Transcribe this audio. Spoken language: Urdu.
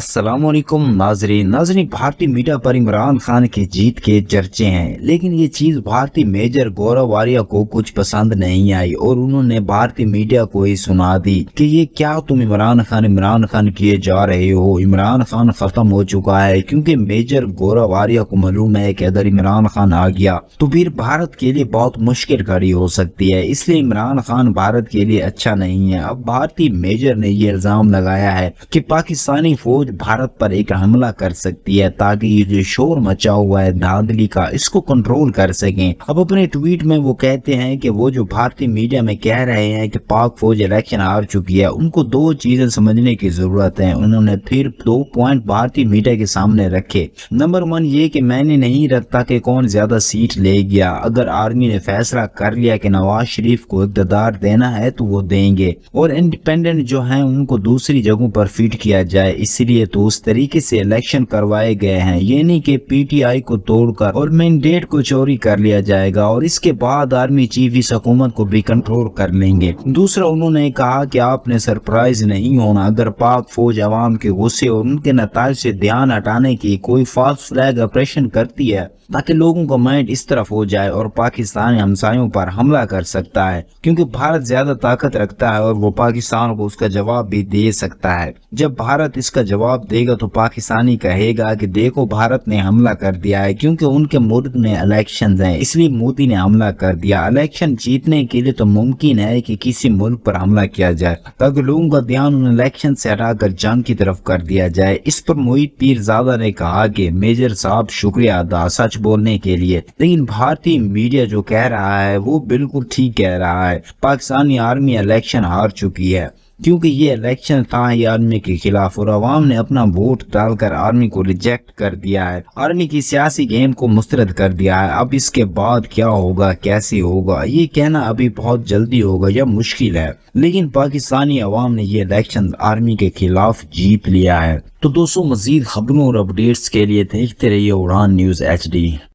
السلام علیکم ناظرین بھارتی میڈیا پر عمران خان کی جیت کے چرچے ہیں، لیکن یہ چیز بھارتی میجر گورو واریہ کو کچھ پسند نہیں آئی اور انہوں نے بھارتی میڈیا کو ہی سنا دی کہ یہ کیا تم عمران خان کیے جا رہے ہو۔ عمران خان ختم ہو چکا ہے، کیونکہ میجر گورو واریہ کو معلوم ہے کہ اگر عمران خان آ گیا تو پھر بھارت کے لیے بہت مشکل کھڑی ہو سکتی ہے، اس لیے عمران خان بھارت کے لیے اچھا نہیں ہے۔ اب بھارتی میجر نے یہ الزام لگایا ہے کہ پاکستانی فوج بھارت پر ایک حملہ کر سکتی ہے تاکہ یہ جو شور مچا ہوا ہے دھاندلی کا، اس کو کنٹرول کر سکیں۔ اب اپنے ٹویٹ میں وہ کہتے ہیں کہ وہ جو بھارتی میڈیا میں کہہ رہے ہیں کہ پاک فوج الیکشن ہار چکی ہے، ان کو دو چیزیں سمجھنے کی ضرورت ہے۔ انہوں نے پھر 2 پوائنٹ بھارتی میڈیا کے سامنے رکھے۔ نمبر 1 یہ کہ میں نے نہیں رکھتا کہ کون زیادہ سیٹ لے گیا، اگر آرمی نے فیصلہ کر لیا کہ نواز شریف کو اقتدار دینا ہے تو وہ دیں گے، اور انڈیپینڈنٹ جو ہیں ان کو دوسری جگہوں پر فیڈ کیا جائے، اس لیے تو اس طریقے سے الیکشن کروائے گئے ہیں، یہ نہیں کہ پی ٹی آئی کو توڑ کر اور مینڈیٹ کو چوری کر لیا جائے گا اور اس کے بعد آرمی چیف اس حکومت کو بھی کنٹرول کر لیں گے۔ دوسرا انہوں نے کہا کہ آپ نے سرپرائز نہیں ہونا اگر پاک فوج عوام کے غصے اور ان کے نتائج سے دھیان ہٹانے کی کوئی فالس فلیگ آپریشن کرتی ہے تاکہ لوگوں کا مائنڈ اس طرف ہو جائے اور پاکستانی ہمسایوں پر حملہ کر سکتا ہے، کیونکہ بھارت زیادہ طاقت رکھتا ہے اور وہ پاکستان کو اس کا جواب بھی دے سکتا ہے۔ جب بھارت اس کا جواب دے گا تو پاکستانی کہے گا کہ دیکھو بھارت نے حملہ کر دیا ہے، کیونکہ ان کے ملک میں الیکشنز ہیں اس لیے مودی نے حملہ کر دیا۔ الیکشن جیتنے کے لیے تو ممکن ہے کہ کسی ملک پر حملہ کیا جائے تاکہ لوگوں کا دھیان ان الیکشن سے ہٹا کر جنگ کی طرف کر دیا جائے۔ اس پر محیط پیرزادہ نے کہا کہ میجر صاحب شکریہ ادا سچ بولنے کے لیے، لیکن بھارتی میڈیا جو کہہ رہا ہے وہ بالکل ٹھیک کہہ رہا ہے۔ پاکستانی آرمی الیکشن ہار چکی ہے، کیونکہ یہ الیکشن تھا ہی آرمی کے خلاف اور عوام نے اپنا ووٹ ڈال کر آرمی کو ریجیکٹ کر دیا ہے، آرمی کی سیاسی گیم کو مسترد کر دیا ہے۔ اب اس کے بعد کیا ہوگا، کیسے ہوگا، یہ کہنا ابھی بہت جلدی ہوگا یا مشکل ہے، لیکن پاکستانی عوام نے یہ الیکشن آرمی کے خلاف جیت لیا ہے۔ تو دوستو مزید خبروں اور اپڈیٹس کے لیے دیکھتے رہیے اڑان نیوز HD۔